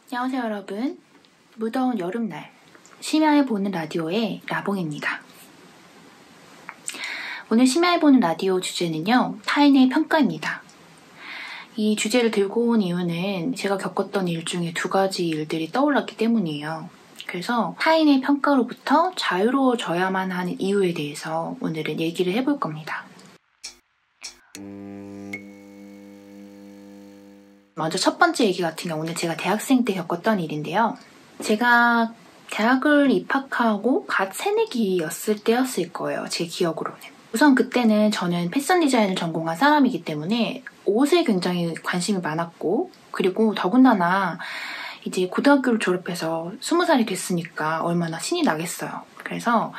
안녕하세요 여러분. 무더운 여름날 심야에 보는 라디오의 라봉입니다. 오늘 심야에 보는 라디오 주제는요, 타인의 평가입니다. 이 주제를 들고 온 이유는 제가 겪었던 일 중에 두 가지 일들이 떠올랐기 때문이에요. 그래서 타인의 평가로부터 자유로워져야만 하는 이유에 대해서 오늘은 얘기를 해볼 겁니다. 먼저 첫 번째 얘기 같은 경우는 제가 대학생 때 겪었던 일인데요. 제가 대학을 입학하고 갓 새내기였을 때였을 거예요. 제 기억으로는. 우선 그때는 저는 패션 디자인을 전공한 사람이기 때문에 옷에 굉장히 관심이 많았고, 그리고 더군다나 이제 고등학교를 졸업해서 20살이 됐으니까 얼마나 신이 나겠어요. 그래서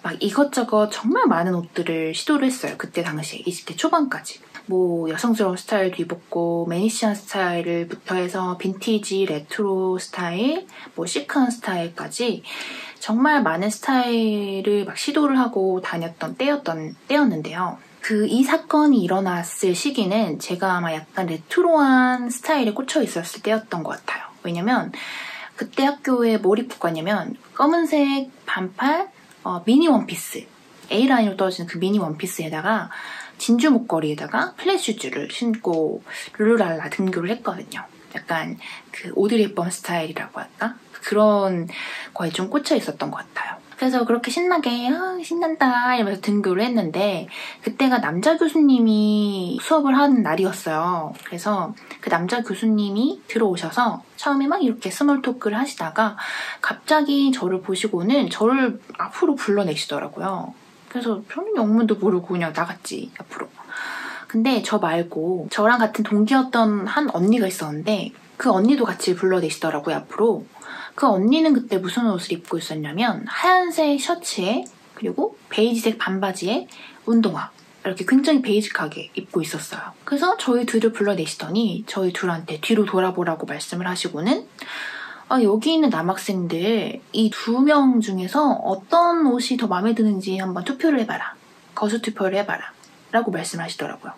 막 이것저것 정말 많은 옷들을 시도를 했어요. 그때 당시에 20대 초반까지. 뭐 여성스러운 스타일도 입었고, 매니시한 스타일부터 해서 빈티지, 레트로 스타일, 뭐 시크한 스타일까지 정말 많은 스타일을 막 시도를 하고 다녔던 때였는데요. 이 사건이 일어났을 시기는 제가 아마 약간 레트로한 스타일에 꽂혀 있었을 때였던 것 같아요. 왜냐면 그때 학교에 뭘 입고 갔냐면 검은색 반팔 미니 원피스, A라인으로 떨어지는 그 미니 원피스에다가 진주 목걸이에다가 플랫 슈즈를 신고 룰루랄라 등교를 했거든요. 약간 그 오드리 헵번 스타일이라고 할까? 그런 거에 좀 꽂혀 있었던 것 같아요. 그래서 그렇게 신나게 신난다 이러면서 등교를 했는데, 그때가 남자 교수님이 수업을 하는 날이었어요. 그래서 그 남자 교수님이 들어오셔서 처음에 막 이렇게 스몰 토크를 하시다가 갑자기 저를 보시고는 저를 앞으로 불러내시더라고요. 그래서 저는 영문도 모르고 그냥 나갔지, 앞으로. 근데 저 말고 저랑 같은 동기였던 한 언니가 있었는데 그 언니도 같이 불러내시더라고요, 앞으로. 그 언니는 그때 무슨 옷을 입고 있었냐면 하얀색 셔츠에 그리고 베이지색 반바지에 운동화, 이렇게 굉장히 베이직하게 입고 있었어요. 그래서 저희 둘을 불러내시더니 저희 둘한테 뒤로 돌아보라고 말씀을 하시고는 여기 있는 남학생들 이 2명 중에서 어떤 옷이 더 마음에 드는지 한번 투표를 해봐라. 거수 투표를 해봐라. 라고 말씀하시더라고요.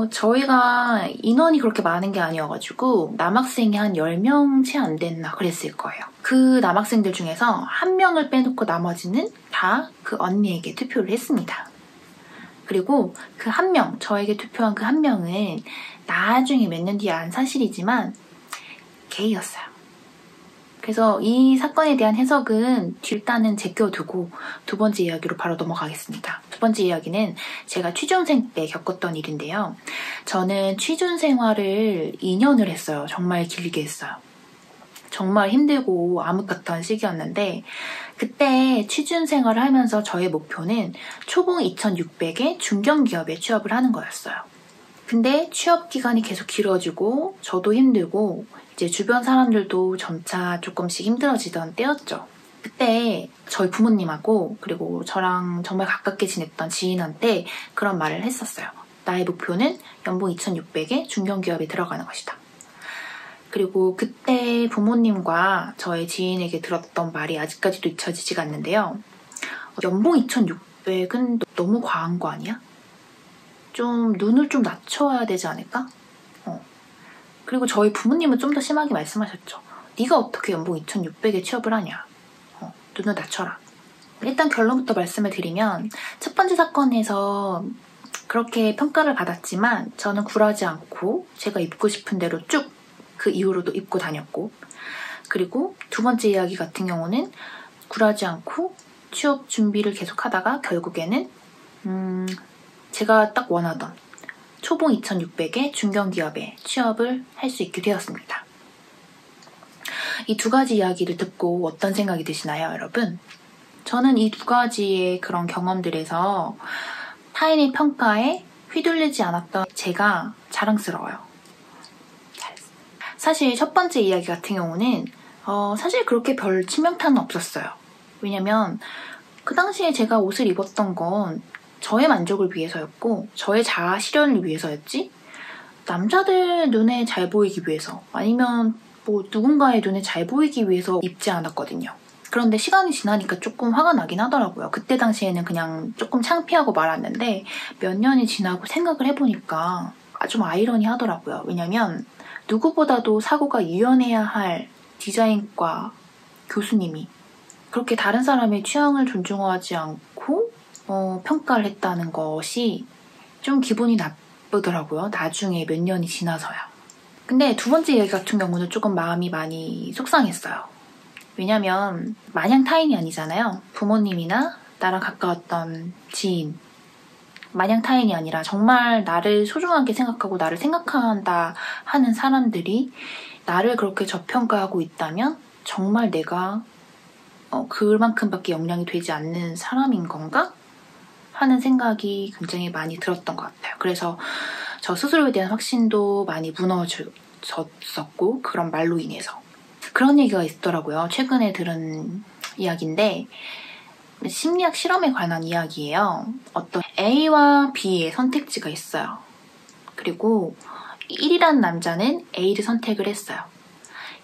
저희가 인원이 그렇게 많은 게 아니어가지고 남학생이 한 10명 채 안 됐나 그랬을 거예요. 그 남학생들 중에서 한 명을 빼놓고 나머지는 다 그 언니에게 투표를 했습니다. 그리고 그 한 명, 저에게 투표한 그 한 명은 나중에 몇 년 뒤에 안 사실이지만 게이였어요. 그래서 이 사건에 대한 해석은 일단은 제껴두고 두 번째 이야기로 바로 넘어가겠습니다. 두 번째 이야기는 제가 취준생 때 겪었던 일인데요. 저는 취준 생활을 2년을 했어요. 정말 길게 했어요. 정말 힘들고 암흑 같던 시기였는데, 그때 취준 생활을 하면서 저의 목표는 초봉 2,600에 중견기업에 취업을 하는 거였어요. 근데 취업 기간이 계속 길어지고 저도 힘들고 이제 주변 사람들도 점차 조금씩 힘들어지던 때였죠. 그때 저희 부모님하고 그리고 저랑 정말 가깝게 지냈던 지인한테 그런 말을 했었어요. 나의 목표는 연봉 2,600에 중견기업에 들어가는 것이다. 그리고 그때 부모님과 저의 지인에게 들었던 말이 아직까지도 잊혀지지가 않는데요. 연봉 2,600은 너무 과한 거 아니야? 좀 눈을 좀 낮춰야 되지 않을까? 그리고 저희 부모님은 좀 더 심하게 말씀하셨죠. 네가 어떻게 연봉 2,600에 취업을 하냐? 눈을 낮춰라. 일단 결론부터 말씀을 드리면, 첫 번째 사건에서 그렇게 평가를 받았지만 저는 굴하지 않고 제가 입고 싶은 대로 쭉 그 이후로도 입고 다녔고, 그리고 두 번째 이야기 같은 경우는 굴하지 않고 취업 준비를 계속하다가 결국에는 제가 딱 원하던 초봉 2,600에 중견기업에 취업을 할 수 있게 되었습니다. 이 두 가지 이야기를 듣고 어떤 생각이 드시나요, 여러분? 저는 이 두 가지의 그런 경험들에서 타인의 평가에 휘둘리지 않았던 제가 자랑스러워요. 사실 첫 번째 이야기 같은 경우는 사실 그렇게 별 치명타는 없었어요. 왜냐면 그 당시에 제가 옷을 입었던 건 저의 만족을 위해서였고 저의 자아 실현을 위해서였지, 남자들 눈에 잘 보이기 위해서 아니면 뭐 누군가의 눈에 잘 보이기 위해서 입지 않았거든요. 그런데 시간이 지나니까 조금 화가 나긴 하더라고요. 그때 당시에는 그냥 조금 창피하고 말았는데 몇 년이 지나고 생각을 해보니까 좀 아이러니하더라고요. 왜냐면 누구보다도 사고가 유연해야 할 디자인과 교수님이 그렇게 다른 사람의 취향을 존중하지 않고 평가를 했다는 것이 좀 기분이 나쁘더라고요. 나중에 몇 년이 지나서야. 근데 두 번째 얘기 같은 경우는 조금 마음이 많이 속상했어요. 왜냐면 마냥 타인이 아니잖아요. 부모님이나 나랑 가까웠던 지인, 마냥 타인이 아니라 정말 나를 소중하게 생각하고 나를 생각한다 하는 사람들이 나를 그렇게 저평가하고 있다면 정말 내가 그만큼밖에 영향이 되지 않는 사람인 건가? 하는 생각이 굉장히 많이 들었던 것 같아요. 그래서 저 스스로에 대한 확신도 많이 무너졌었고, 그런 말로 인해서. 그런 얘기가 있더라고요. 최근에 들은 이야기인데 심리학 실험에 관한 이야기예요. 어떤 A와 B의 선택지가 있어요. 그리고 1이라는 남자는 A를 선택을 했어요.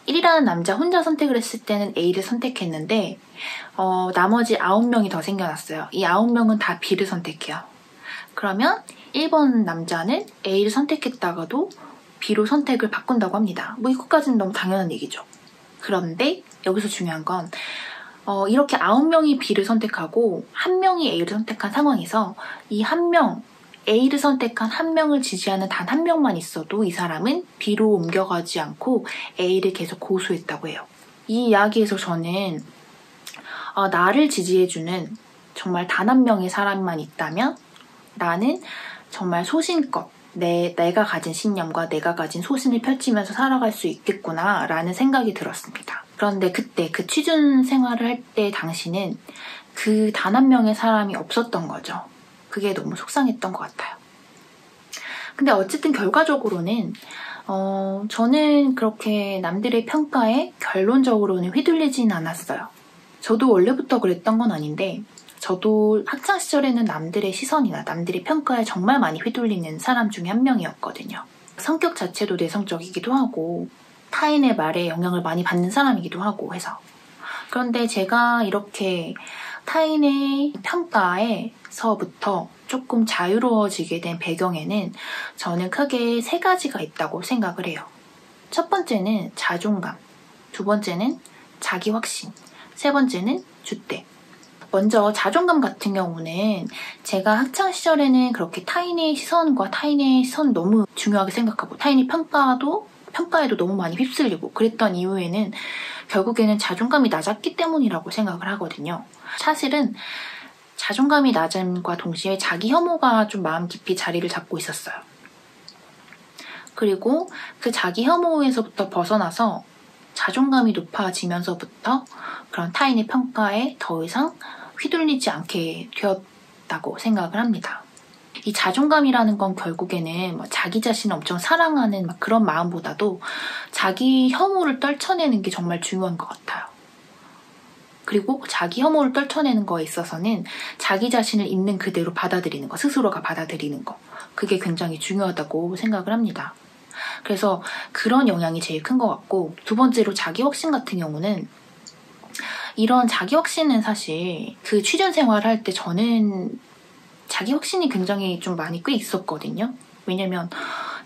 1이라는 남자 혼자 선택을 했을 때는 A를 선택했는데 나머지 9명이 더 생겨났어요. 이 9명은 다 B를 선택해요. 그러면 1번 남자는 A를 선택했다가도 B로 선택을 바꾼다고 합니다. 뭐 이것까지는 너무 당연한 얘기죠. 그런데 여기서 중요한 건 이렇게 9명이 B를 선택하고 1명이 A를 선택한 상황에서 이 1명, A를 선택한 1명을 지지하는 단 1명만 있어도 이 사람은 B로 옮겨가지 않고 A를 계속 고수했다고 해요. 이 이야기에서 저는 나를 지지해주는 정말 단 1명의 사람만 있다면 나는 정말 소신껏 내가 가진 신념과 내가 가진 소신을 펼치면서 살아갈 수 있겠구나 라는 생각이 들었습니다. 그런데 그때 그 취준 생활을 할 때 당시는 그 단 1명의 사람이 없었던 거죠. 그게 너무 속상했던 것 같아요. 근데 어쨌든 결과적으로는 저는 그렇게 남들의 평가에 결론적으로는 휘둘리진 않았어요. 저도 원래부터 그랬던 건 아닌데 저도 학창시절에는 남들의 시선이나 남들의 평가에 정말 많이 휘둘리는 사람 중에 한 명이었거든요. 성격 자체도 내성적이기도 하고 타인의 말에 영향을 많이 받는 사람이기도 하고 해서. 그런데 제가 이렇게 타인의 평가에서부터 조금 자유로워지게 된 배경에는 저는 크게 3가지가 있다고 생각을 해요. 첫 번째는 자존감, 두 번째는 자기 확신, 세 번째는 주대. 먼저 자존감 같은 경우는 제가 학창시절에는 그렇게 타인의 시선과 타인의 시선 너무 중요하게 생각하고 타인의 평가에도 너무 많이 휩쓸리고 그랬던 이유에는 결국에는 자존감이 낮았기 때문이라고 생각을 하거든요. 사실은 자존감이 낮음과 동시에 자기 혐오가 좀 마음 깊이 자리를 잡고 있었어요. 그리고 그 자기 혐오에서부터 벗어나서 자존감이 높아지면서부터 그런 타인의 평가에 더 이상 휘둘리지 않게 되었다고 생각을 합니다. 이 자존감이라는 건 결국에는 자기 자신을 엄청 사랑하는 그런 마음보다도 자기 혐오를 떨쳐내는 게 정말 중요한 것 같아요. 그리고 자기 혐오를 떨쳐내는 거에 있어서는 자기 자신을 있는 그대로 받아들이는 거, 스스로가 받아들이는 거, 그게 굉장히 중요하다고 생각을 합니다. 그래서 그런 영향이 제일 큰 것 같고, 두 번째로 자기 확신 같은 경우는 이런 자기 확신은 사실 그 취준 생활을 할 때 저는 자기 확신이 굉장히 좀 많이 꽤 있었거든요. 왜냐면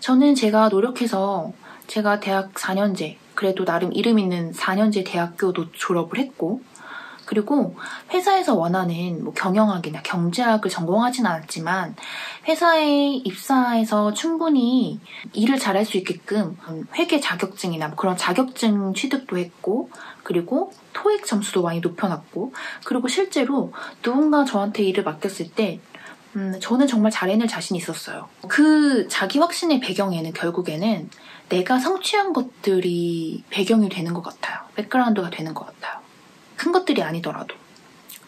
저는 제가 노력해서 제가 대학 4년제, 그래도 나름 이름 있는 4년제 대학교도 졸업을 했고, 그리고 회사에서 원하는 경영학이나 경제학을 전공하진 않았지만 회사에 입사해서 충분히 일을 잘할 수 있게끔 회계 자격증이나 그런 자격증 취득도 했고, 그리고 토익 점수도 많이 높여놨고, 그리고 실제로 누군가 저한테 일을 맡겼을 때 저는 정말 잘 해낼 자신이 있었어요. 그 자기 확신의 배경에는 결국에는 내가 성취한 것들이 배경이 되는 것 같아요. 백그라운드가 되는 것 같아요. 큰 것들이 아니더라도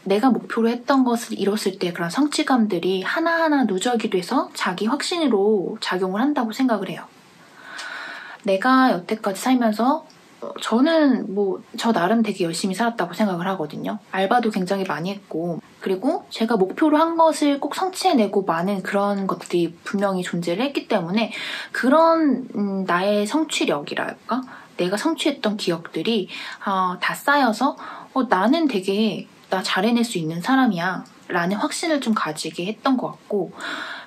내가 목표로 했던 것을 이뤘을 때 그런 성취감들이 하나하나 누적이 돼서 자기 확신으로 작용을 한다고 생각을 해요. 내가 여태까지 살면서 저는 저 나름 되게 열심히 살았다고 생각을 하거든요. 알바도 굉장히 많이 했고, 그리고 제가 목표로 한 것을 꼭 성취해내고 많은 그런 것들이 분명히 존재를 했기 때문에 그런 나의 성취력이랄까? 내가 성취했던 기억들이 다 쌓여서 나는 되게 나 잘해낼 수 있는 사람이야 라는 확신을 좀 가지게 했던 것 같고,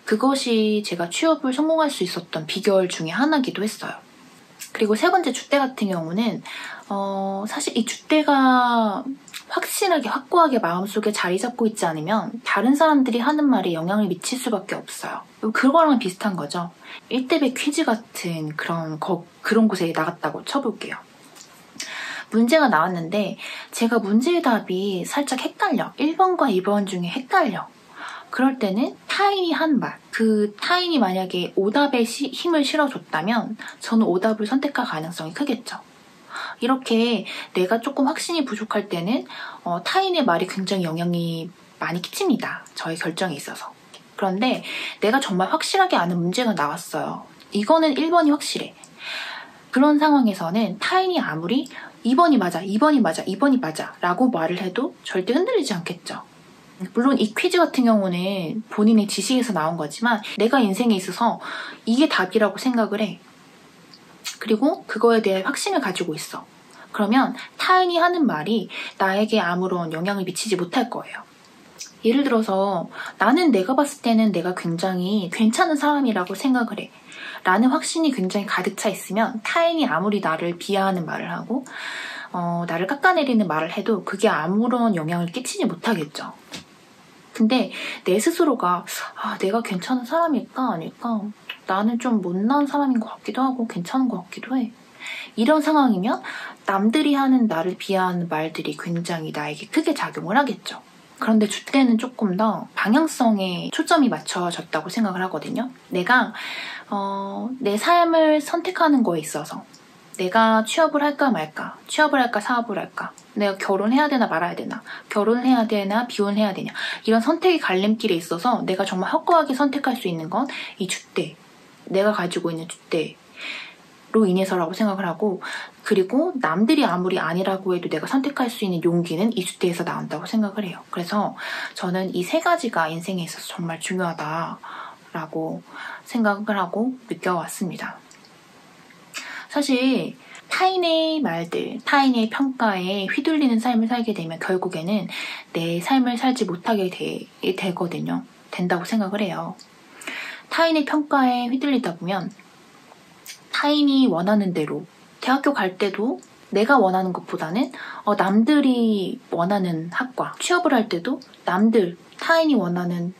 그것이 제가 취업을 성공할 수 있었던 비결 중에 하나기도 했어요. 그리고 세 번째 줏대 같은 경우는 사실 이 줏대가 확실하게 확고하게 마음속에 자리 잡고 있지 않으면 다른 사람들이 하는 말에 영향을 미칠 수밖에 없어요. 그거랑 비슷한 거죠. 1대100 퀴즈 같은 그런 곳에 나갔다고 쳐볼게요. 문제가 나왔는데 제가 문제의 답이 살짝 헷갈려. 1번과 2번 중에 헷갈려. 그럴 때는 타인이 한 말, 그 타인이 만약에 오답에 힘을 실어줬다면 저는 오답을 선택할 가능성이 크겠죠. 이렇게 내가 조금 확신이 부족할 때는 타인의 말이 굉장히 영향이 많이 끼칩니다. 저의 결정에 있어서. 그런데 내가 정말 확실하게 아는 문제가 나왔어요. 이거는 1번이 확실해. 그런 상황에서는 타인이 아무리 2번이 맞아, 2번이 맞아, 2번이 맞아 라고 말을 해도 절대 흔들리지 않겠죠. 물론 이 퀴즈 같은 경우는 본인의 지식에서 나온 거지만 내가 인생에 있어서 이게 답이라고 생각을 해. 그리고 그거에 대해 확신을 가지고 있어. 그러면 타인이 하는 말이 나에게 아무런 영향을 미치지 못할 거예요. 예를 들어서 나는 내가 봤을 때는 내가 굉장히 괜찮은 사람이라고 생각을 해. 라는 확신이 굉장히 가득 차 있으면 타인이 아무리 나를 비하하는 말을 하고 나를 깎아내리는 말을 해도 그게 아무런 영향을 끼치지 못하겠죠. 근데 내 스스로가 내가 괜찮은 사람일까 아닐까? 나는 좀 못난 사람인 것 같기도 하고 괜찮은 것 같기도 해. 이런 상황이면 남들이 하는 나를 비하하는 말들이 굉장히 나에게 크게 작용을 하겠죠. 그런데 줏대는 조금 더 방향성에 초점이 맞춰졌다고 생각을 하거든요. 내가 내 삶을 선택하는 거에 있어서 내가 취업을 할까 말까, 취업을 할까 사업을 할까, 내가 결혼해야 되나 말아야 되나, 결혼을 해야 되나 비혼해야 되냐, 이런 선택의 갈림길에 있어서 내가 정말 확고하게 선택할 수 있는 건 이 줏대, 내가 가지고 있는 줏대로 인해서라고 생각을 하고, 그리고 남들이 아무리 아니라고 해도 내가 선택할 수 있는 용기는 이 줏대에서 나온다고 생각을 해요. 그래서 저는 이 세 가지가 인생에 있어서 정말 중요하다라고 생각을 하고 느껴왔습니다. 사실 타인의 말들, 타인의 평가에 휘둘리는 삶을 살게 되면 결국에는 내 삶을 살지 못하게 되거든요. 된다고 생각을 해요. 타인의 평가에 휘둘리다 보면 타인이 원하는 대로 대학교 갈 때도 내가 원하는 것보다는 남들이 원하는 학과, 취업을 할 때도 타인이 원하는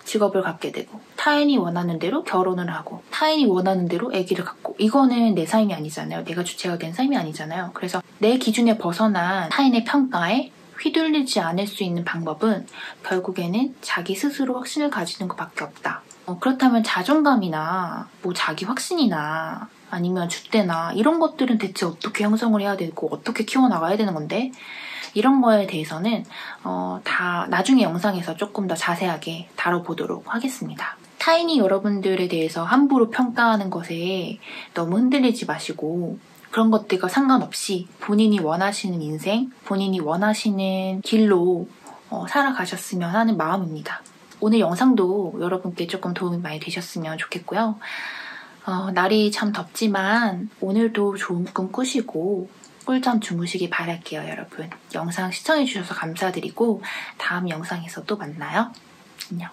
직업을 갖게 되고 타인이 원하는 대로 결혼을 하고 타인이 원하는 대로 아기를 갖고 이거는 내 삶이 아니잖아요. 내가 주체가 된 삶이 아니잖아요. 그래서 내 기준에 벗어난 타인의 평가에 휘둘리지 않을 수 있는 방법은 결국에는 자기 스스로 확신을 가지는 것밖에 없다. 그렇다면 자존감이나 자기 확신이나 아니면 줏대나 이런 것들은 대체 어떻게 형성을 해야 되고 어떻게 키워나가야 되는 건데 이런 거에 대해서는 다 나중에 영상에서 조금 더 자세하게 다뤄보도록 하겠습니다. 타인이 여러분들에 대해서 함부로 평가하는 것에 너무 흔들리지 마시고 그런 것들과 상관없이 본인이 원하시는 인생, 본인이 원하시는 길로 살아가셨으면 하는 마음입니다. 오늘 영상도 여러분께 조금 도움이 많이 되셨으면 좋겠고요. 날이 참 덥지만 오늘도 좋은 꿈 꾸시고 꿀잠 주무시기 바랄게요, 여러분. 영상 시청해주셔서 감사드리고 다음 영상에서 또 만나요. 안녕.